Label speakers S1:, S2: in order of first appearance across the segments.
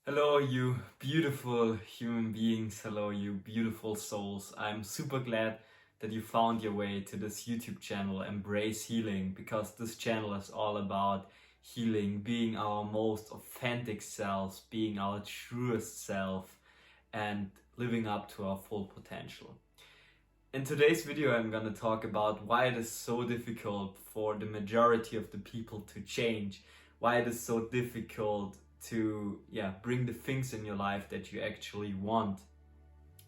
S1: Hello, you beautiful human beings. Hello, you beautiful souls. I'm super glad that you found your way to this YouTube channel, Embrace Healing, because this channel is all about healing, being our most authentic selves, being our truest self, and living up to our full potential. In today's video, I'm gonna talk about why it is so difficult for the majority of the people to change, why it is so difficult to bring the things in your life that you actually want.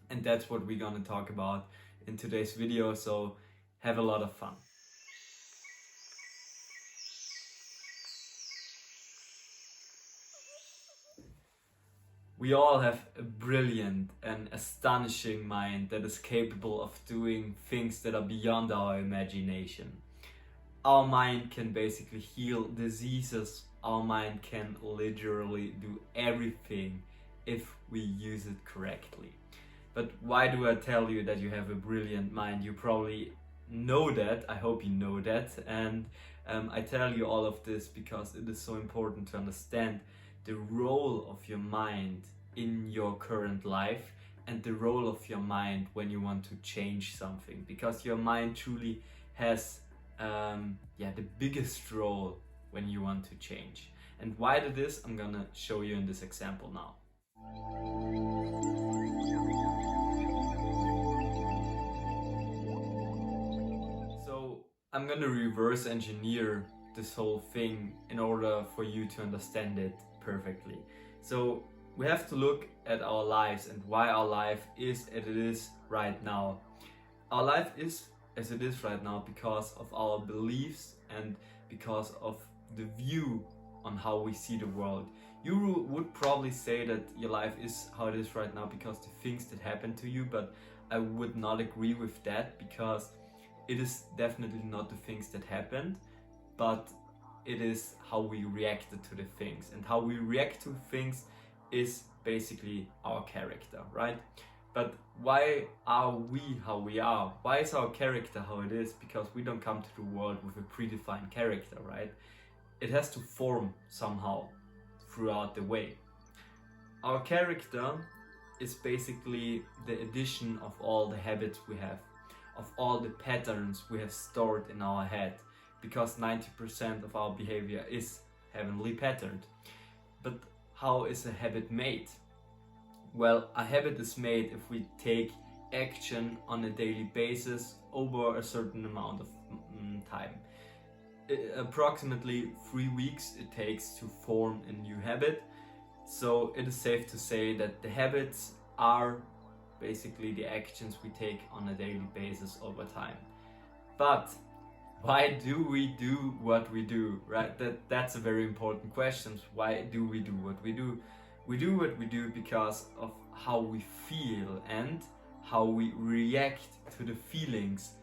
S1: And that's what we're gonna talk about in today's video, so have a lot of fun. We all have a brilliant and astonishing mind that is capable of doing things that are beyond our imagination. Our mind can basically heal diseases. Our mind can literally do everything if we use it correctly. But why do I tell you that you have a brilliant mind? You probably know that. I hope you know that. And I tell you all of this because it is so important to understand the role of your mind in your current life and the role of your mind when you want to change something, because your mind truly has the biggest role when you want to change. And why it is, I'm gonna show you in this example now. So I'm gonna reverse engineer this whole thing in order for you to understand it perfectly. So we have to look at our lives and why our life is as it is right now. Our life is as it is right now because of our beliefs and because of the view on how we see the world. You would probably say that your life is how it is right now because the things that happen to you, but I would not agree with that, because it is definitely not the things that happened, but it is how we reacted to the things. And how we react to things is basically our character, right? But why are we how we are? Why is our character how it is? Because we don't come to the world with a predefined character, right? It has to form somehow throughout the way. Our character is basically the addition of all the habits we have, of all the patterns we have stored in our head, because 90% of our behavior is heavenly patterned. But how is a habit made? Well, a habit is made if we take action on a daily basis over a certain amount of time. Approximately 3 weeks it takes to form a new habit. So it is safe to say that the habits are basically the actions we take on a daily basis over time. But why do we do what we do, right? That's a very important question. Why do we do what we do? We do what we do because of how we feel and how we react to the feelings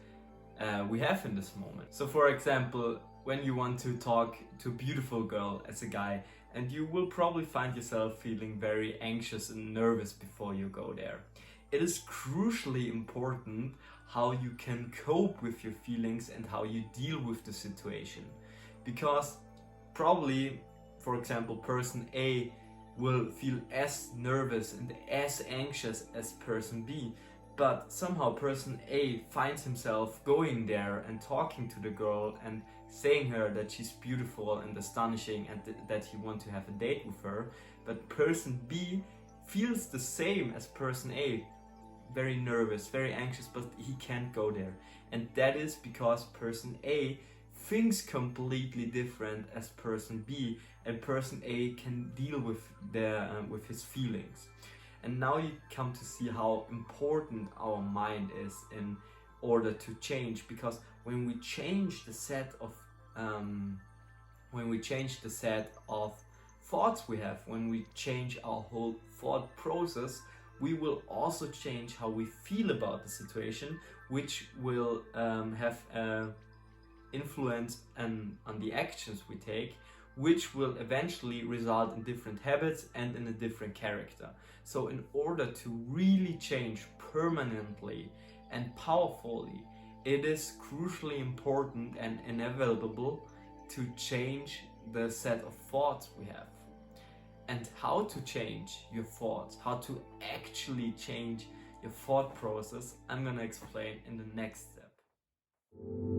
S1: we have in this moment. So for example, when you want to talk to a beautiful girl as a guy, and you will probably find yourself feeling very anxious and nervous before you go there. It is crucially important how you can cope with your feelings and how you deal with the situation. Because probably, for example, person A will feel as nervous and as anxious as person B, but somehow person A finds himself going there and talking to the girl and saying her that she's beautiful and astonishing and that he wants to have a date with her. But person B feels the same as person A, very nervous, very anxious, but he can't go there. And that is because person A thinks completely different as person B, and person A can deal with his feelings. And now you come to see how important our mind is in order to change, because when we change the set of thoughts we have, when we change our whole thought process, we will also change how we feel about the situation, which will have influence on the actions we take, which will eventually result in different habits and in a different character. So in order to really change permanently and powerfully, it is crucially important and inevitable to change the set of thoughts we have. And how to change your thoughts, how to actually change your thought process, I'm gonna explain in the next step. And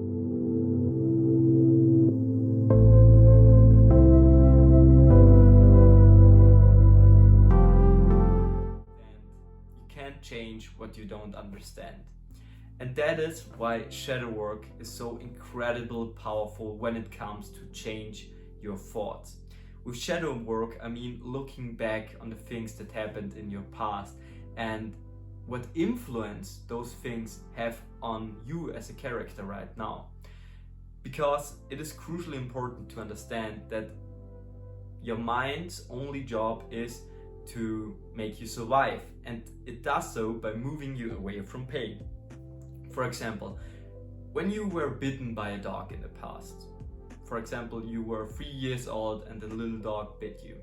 S1: you can't change what you don't understand. And that is why shadow work is so incredibly powerful when it comes to change your thoughts. With shadow work, I mean looking back on the things that happened in your past and what influence those things have on you as a character right now. Because it is crucially important to understand that your mind's only job is to make you survive, and it does so by moving you away from pain. For example, when you were bitten by a dog in the past, for example, you were 3 years old and a little dog bit you.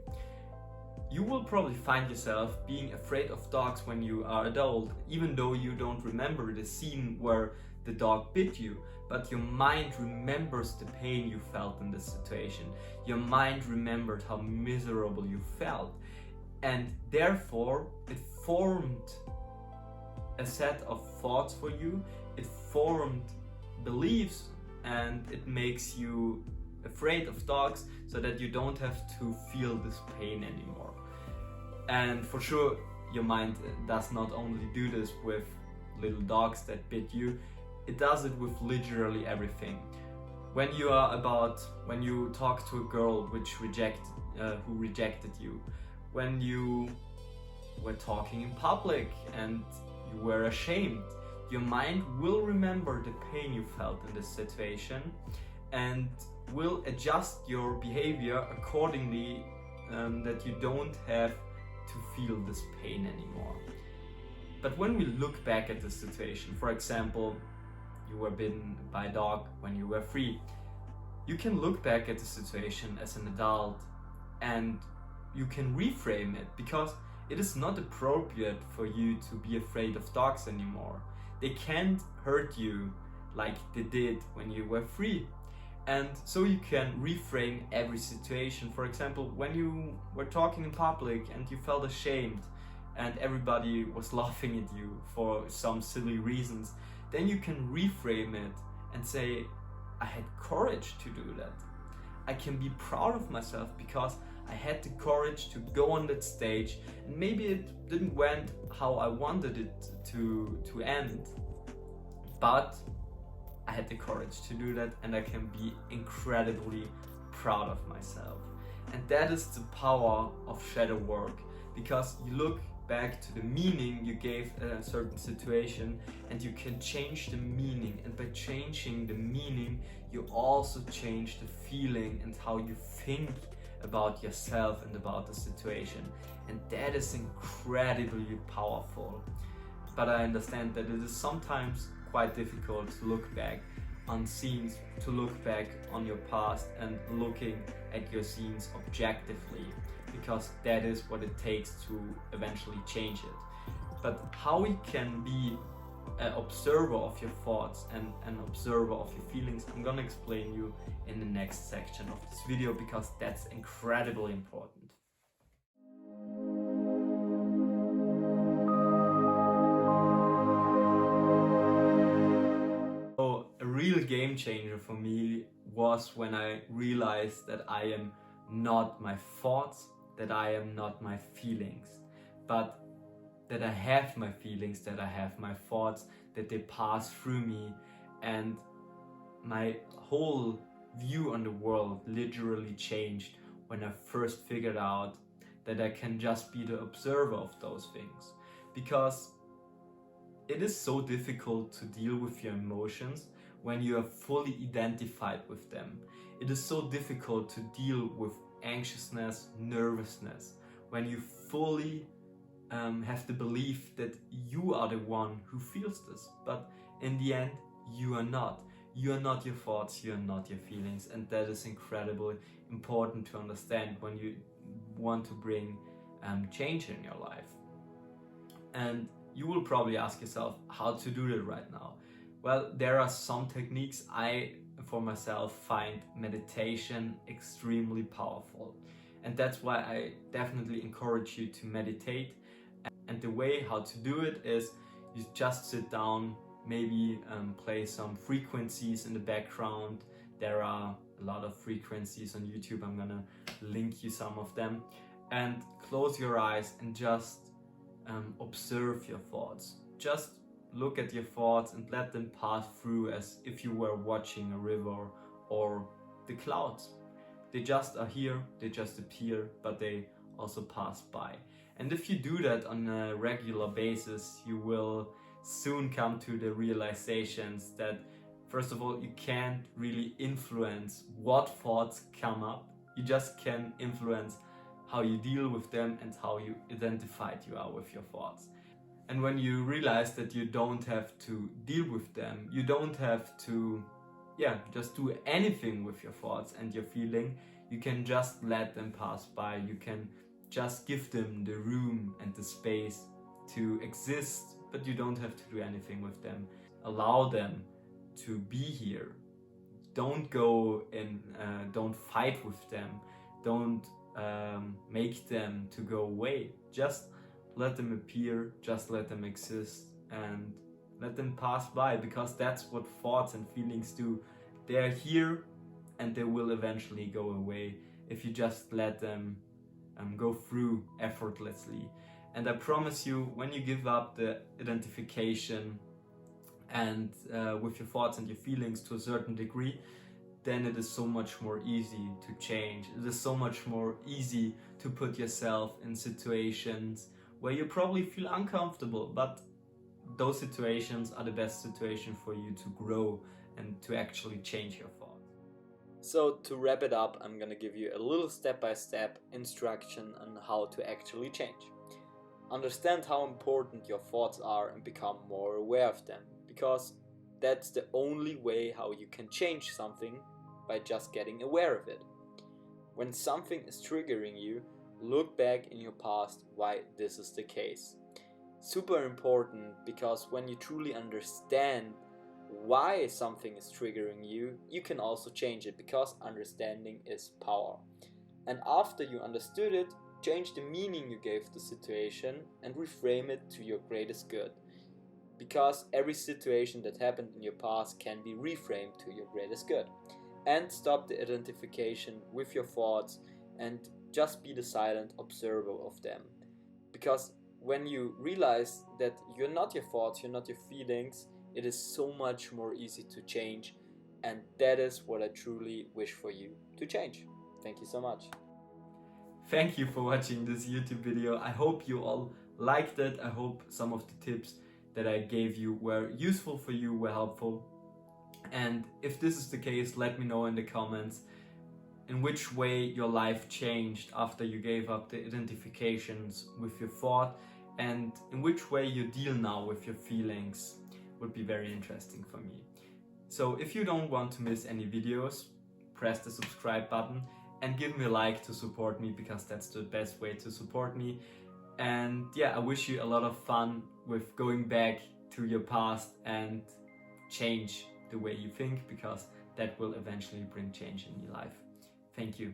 S1: You will probably find yourself being afraid of dogs when you are adult, even though you don't remember the scene where the dog bit you, but your mind remembers the pain you felt in this situation. Your mind remembered how miserable you felt, and therefore it formed a set of thoughts for you, it formed beliefs, and it makes you afraid of dogs so that you don't have to feel this pain anymore. And for sure, your mind does not only do this with little dogs that bit you, it does it with literally everything. When you talk to a girl who rejected you, when you were talking in public and you were ashamed, your mind will remember the pain you felt in this situation and will adjust your behavior accordingly, that you don't have to feel this pain anymore. But when we look back at the situation, for example, you were bitten by a dog when you were 3, you can look back at the situation as an adult and you can reframe it, because it is not appropriate for you to be afraid of dogs anymore. They can't hurt you like they did when you were 3. And so you can reframe every situation. For example, when you were talking in public and you felt ashamed and everybody was laughing at you for some silly reasons, then you can reframe it and say, I had courage to do that. I can be proud of myself because I had the courage to go on that stage, and maybe it didn't went how I wanted it to end, but I had the courage to do that, and I can be incredibly proud of myself. And that is the power of shadow work, because you look back to the meaning you gave a certain situation and you can change the meaning, and by changing the meaning you also change the feeling and how you think about yourself and about the situation, and that is incredibly powerful. But I understand that it is sometimes quite difficult to look back on scenes, to look back on your past and looking at your scenes objectively, because that is what it takes to eventually change it. But how we can be an observer of your thoughts and an observer of your feelings, I'm gonna explain you in the next section of this video, because that's incredibly important. So a real game changer for me was when I realized that I am not my thoughts, that I am not my feelings, but that I have my feelings, that I have my thoughts, that they pass through me, and my whole view on the world literally changed when I first figured out that I can just be the observer of those things. Because it is so difficult to deal with your emotions when you are fully identified with them. It is so difficult to deal with anxiousness, nervousness, when you fully have the belief that you are the one who feels this, but in the end you are not. You are not your thoughts, you are not your feelings, and that is incredibly important to understand when you want to bring change in your life. And you will probably ask yourself how to do that right now. Well, there are some techniques. I, for myself, find meditation extremely powerful. And that's why I definitely encourage you to meditate. And the way how to do it is you just sit down, maybe play some frequencies in the background. There are a lot of frequencies on YouTube. I'm gonna link you some of them. And close your eyes and just observe your thoughts. Just look at your thoughts and let them pass through as if you were watching a river or the clouds. They just are here, they just appear, but they also pass by. And if you do that on a regular basis, you will soon come to the realizations that, first of all, you can't really influence what thoughts come up. You just can influence how you deal with them and how you identified you are with your thoughts. And when you realize that you don't have to deal with them, you don't have to just do anything with your thoughts and your feeling, you can just let them pass by. You can just give them the room and the space to exist, but you don't have to do anything with them. Allow them to be here. Don't go and don't fight with them. Don't make them to go away. Just let them appear, just let them exist, and let them pass by, because that's what thoughts and feelings do. They're here and they will eventually go away if you just let them go through effortlessly. And I promise you, when you give up the identification and with your thoughts and your feelings to a certain degree, then it is so much more easy to change. It is so much more easy to put yourself in situations where you probably feel uncomfortable, but those situations are the best situation for you to grow and to actually change your thoughts. So to wrap it up, I'm gonna give you a little step-by-step instruction on how to actually change. Understand how important your thoughts are and become more aware of them, because that's the only way how you can change something, by just getting aware of it. When something is triggering you, look back in your past why this is the case. Super important, because when you truly understand why something is triggering you, you can also change it, because understanding is power. And after you understood it, change the meaning you gave the situation and reframe it to your greatest good. Because every situation that happened in your past can be reframed to your greatest good. And stop the identification with your thoughts and just be the silent observer of them. Because when you realize that you're not your thoughts, you're not your feelings, it is so much more easy to change. And that is what I truly wish for you to change. Thank you so much. Thank you for watching this YouTube video. I hope you all liked it. I hope some of the tips that I gave you were useful for you, were helpful. And if this is the case, let me know in the comments in which way your life changed after you gave up the identifications with your thought, and in which way you deal now with your feelings. Would be very interesting for me. So if you don't want to miss any videos, press the subscribe button and give me a like to support me, because that's the best way to support me. And I wish you a lot of fun with going back to your past and change the way you think, because that will eventually bring change in your life. Thank you.